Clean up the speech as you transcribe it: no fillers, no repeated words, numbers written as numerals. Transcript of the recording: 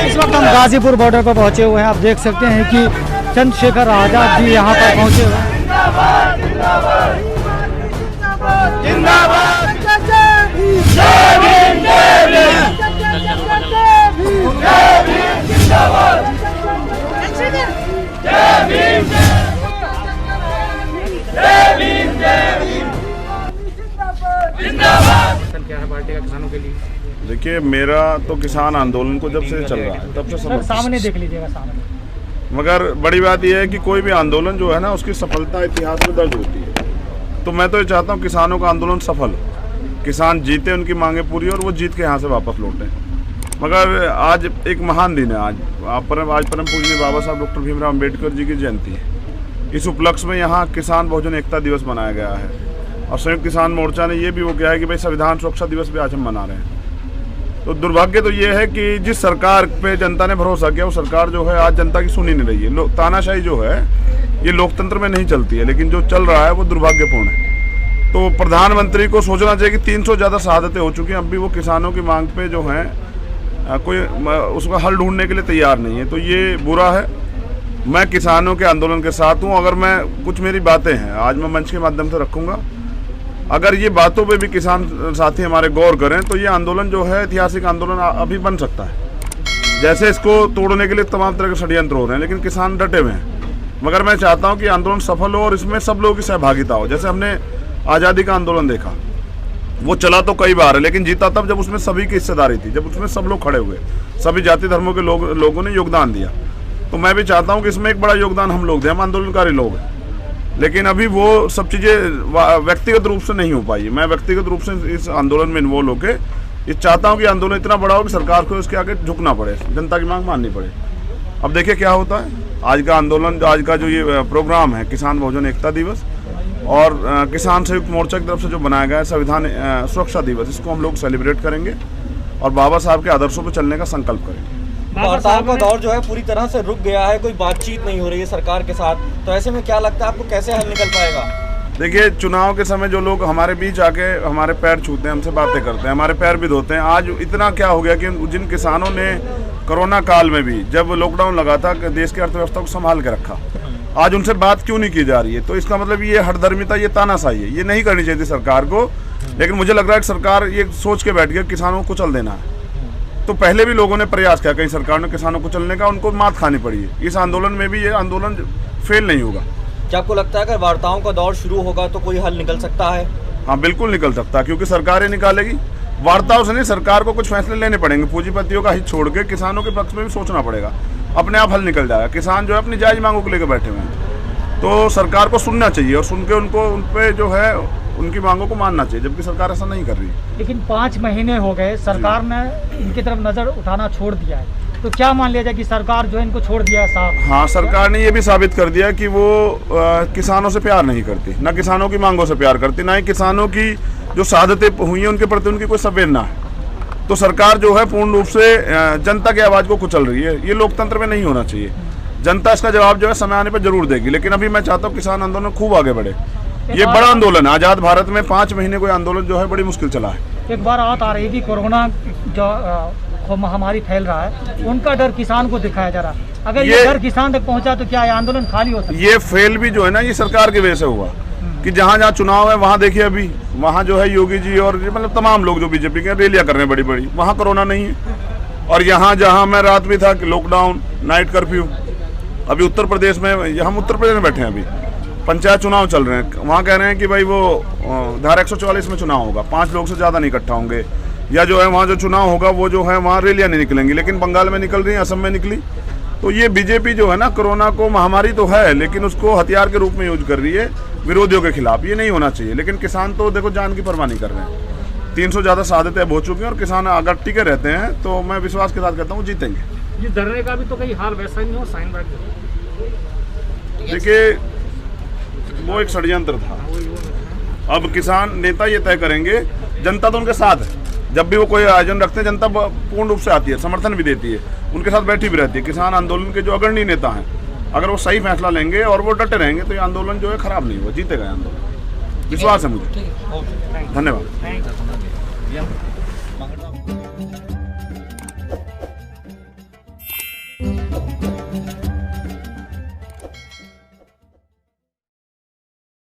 इस वक्त हम गाजीपुर बॉर्डर पर पहुंचे हुए हैं। आप देख सकते हैं कि चंद्रशेखर आजाद जी यहाँ पर पहुंचे हुए हैं। क्या है पार्टी का किसानों के लिए? देखिए, मेरा तो किसान आंदोलन को जब से चल रहा है तब से सामने देख लीजिएगा सामने। मगर बड़ी बात यह है कि कोई भी आंदोलन जो है ना, उसकी सफलता इतिहास में दर्ज होती है। तो मैं तो ये चाहता हूँ किसानों का आंदोलन सफल हो, किसान जीते, उनकी मांगे पूरी और वो जीत के यहाँ से वापस लौटें। मगर आज एक महान दिन है। आज परम पूजनीय बाबा साहब डॉक्टर भीमराव अम्बेडकर जी की जयंती है। इस उपलक्ष्य में यहाँ किसान बहुजन एकता दिवस मनाया गया है और संयुक्त किसान मोर्चा ने ये भी वो किया है कि भाई संविधान सुरक्षा दिवस भी आज हम मना रहे हैं। तो दुर्भाग्य तो ये है कि जिस सरकार पे जनता ने भरोसा किया वो सरकार जो है आज जनता की सुनी नहीं रही है। तानाशाही जो है ये लोकतंत्र में नहीं चलती है, लेकिन जो चल रहा है वो दुर्भाग्यपूर्ण है। तो प्रधानमंत्री को सोचना चाहिए कि 300 ज़्यादा शहादतें हो चुकी हैं, अब भी वो किसानों की मांग पे जो है कोई उसका हल ढूंढने के लिए तैयार नहीं है। तो ये बुरा है। मैं किसानों के आंदोलन के साथ हूँ। अगर मैं कुछ मेरी बातें हैं आज मैं मंच के माध्यम से रखूँगा, अगर ये बातों पे भी किसान साथी हमारे गौर करें तो ये आंदोलन जो है ऐतिहासिक आंदोलन अभी बन सकता है। जैसे इसको तोड़ने के लिए तमाम तरह के षड्यंत्र हो रहे हैं, लेकिन किसान डटे हुए हैं। मगर मैं चाहता हूँ कि आंदोलन सफल हो और इसमें सब लोगों की सहभागिता हो। जैसे हमने आज़ादी का आंदोलन देखा, वो चला तो कई बार है, लेकिन जीता तब जब उसमें सभी की हिस्सेदारी थी, जब उसमें सब लोग खड़े हुए, सभी जाति धर्मों के लोगों ने योगदान दिया। तो मैं भी चाहता हूँ कि इसमें एक बड़ा योगदान हम लोग दें, हम आंदोलनकारी लोग हैं। लेकिन अभी वो सब चीज़ें व्यक्तिगत रूप से नहीं हो पाई। मैं व्यक्तिगत रूप से इस आंदोलन में इन्वॉल्व होकर ये चाहता हूँ कि आंदोलन इतना बड़ा हो कि सरकार को इसके आगे झुकना पड़े, जनता की मांग माननी पड़े। अब देखिए क्या होता है। आज का आंदोलन, आज का जो ये प्रोग्राम है किसान बहुजन एकता दिवस और किसान संयुक्त मोर्चा की तरफ से जो बनाया गया है संविधान सुरक्षा दिवस, इसको हम लोग सेलिब्रेट करेंगे और बाबा साहब के आदर्शों पर चलने का संकल्प करेंगे। वार्ताओं का दौर जो है पूरी तरह से रुक गया है, कोई बातचीत नहीं हो रही है सरकार के साथ, तो ऐसे में क्या लगता है आपको कैसे हल निकल पाएगा? देखिए, चुनाव के समय जो लोग हमारे बीच आके हमारे पैर छूते हैं, हमसे बातें करते हैं, हमारे पैर भी धोते हैं। आज इतना क्या हो गया कि जिन किसानों ने कोरोना काल में भी, जब लॉकडाउन लगा था, देश की अर्थव्यवस्था को संभाल के रखा, आज उनसे बात क्यों नहीं की जा रही है? तो इसका मतलब ये हठधर्मिता, ये तानाशाही है, ये नहीं करनी चाहिए थी सरकार को। लेकिन मुझे लग रहा है कि सरकार ये सोच के बैठ गई किसानों को कुचल देना है। तो पहले भी लोगों ने प्रयास किया, कई सरकार ने किसानों को चलने का, उनको मात खानी पड़ी है। इस आंदोलन में भी ये आंदोलन फेल नहीं होगा। क्या आपको लगता है अगर वार्ताओं का दौर शुरू होगा तो कोई हल निकल सकता है? हाँ, बिल्कुल निकल सकता है, क्योंकि सरकारें निकालेगी। वार्ताओं से नहीं, सरकार को कुछ फैसले लेने पड़ेंगे। पूंजीपतियों का हित छोड़ के किसानों के पक्ष में भी सोचना पड़ेगा, अपने आप हल निकल जाएगा। किसान जो है अपनी जायज मांगों को लेकर बैठे हुए हैं, तो सरकार को सुनना चाहिए और सुन के उनको उन पे जो है उनकी मांगों को मानना चाहिए, जबकि सरकार ऐसा नहीं कर रही। लेकिन 5 महीने हो गए, सरकार ने इनकी तरफ नजर उठाना छोड़ दिया है, तो क्या मान लिया जाए कि सरकार जो है इनको छोड़ दिया है साहब? हाँ, सरकार ने ये भी साबित कर दिया कि वो किसानों से प्यार नहीं करती, ना किसानों की मांगों से प्यार करती, ना ही किसानों की जो शहादतें हुई हैं उनके प्रति उनकी कोई संवेदना है। तो सरकार जो है पूर्ण रूप से जनता की आवाज़ को कुचल रही है। ये लोकतंत्र में नहीं होना चाहिए। जनता इसका जवाब जो है समय आने पर जरूर देगी। लेकिन अभी मैं चाहता हूँ किसान आंदोलन खूब आगे बढ़े। ये बड़ा आंदोलन है। आज़ाद भारत में 5 महीने कोई आंदोलन जो है बड़ी मुश्किल चला है। एक बार बात आ रही थी कोरोना जो महामारी फैल रहा है, उनका डर किसान को दिखाया जा रहा है। अगर ये डर किसान तक पहुंचा तो क्या ये आंदोलन खाली हो सकता है? ये फेल भी जो है ना, ये सरकार की वजह से हुआ कि जहाँ जहाँ चुनाव है वहाँ देखिए, अभी वहाँ जो है योगी जी और मतलब तमाम लोग जो बीजेपी के रैलियाँ कर रहे हैं बड़ी बड़ी, वहाँ कोरोना नहीं है। और यहाँ जहाँ मैं रात भी था कि लॉकडाउन, नाइट कर्फ्यू, अभी उत्तर प्रदेश में, हम उत्तर प्रदेश में बैठे हैं, अभी पंचायत चुनाव चल रहे हैं, वहाँ कह रहे हैं कि भाई वो धारा 144 में चुनाव होगा, 5 लोग से ज़्यादा नहीं इकट्ठा होंगे, या जो है वहाँ जो चुनाव होगा वो जो है वहाँ रैलियाँ नहीं निकलेंगी। लेकिन बंगाल में निकल रही है, असम में निकली। तो ये बीजेपी जो है ना, कोरोना को महामारी तो है लेकिन उसको हथियार के रूप में यूज कर रही है विरोधियों के खिलाफ। ये नहीं होना चाहिए। लेकिन किसान तो देखो जान की परवाह नहीं कर रहे हैं। 300 ज़्यादा शहादतें हो चुकी हैं और किसान अगर टिके रहते हैं तो मैं विश्वास के साथ कहता हूँ जीतेंगे। ये डरने का भी तो कहीं हाल वैसा ही नहीं हो, साइन बात। देखिए, वो एक षड्यंत्र था। अब किसान नेता ये तय करेंगे, जनता तो उनके साथ है। जब भी वो कोई आयोजन रखते हैं जनता पूर्ण रूप से आती है, समर्थन भी देती है, उनके साथ बैठी भी रहती है। किसान आंदोलन के जो अग्रणी नेता हैं, अगर वो सही फैसला लेंगे और वो डटे रहेंगे तो ये आंदोलन जो है खराब नहीं हुआ, जीतेगा आंदोलन। विश्वास है मुझे। धन्यवाद।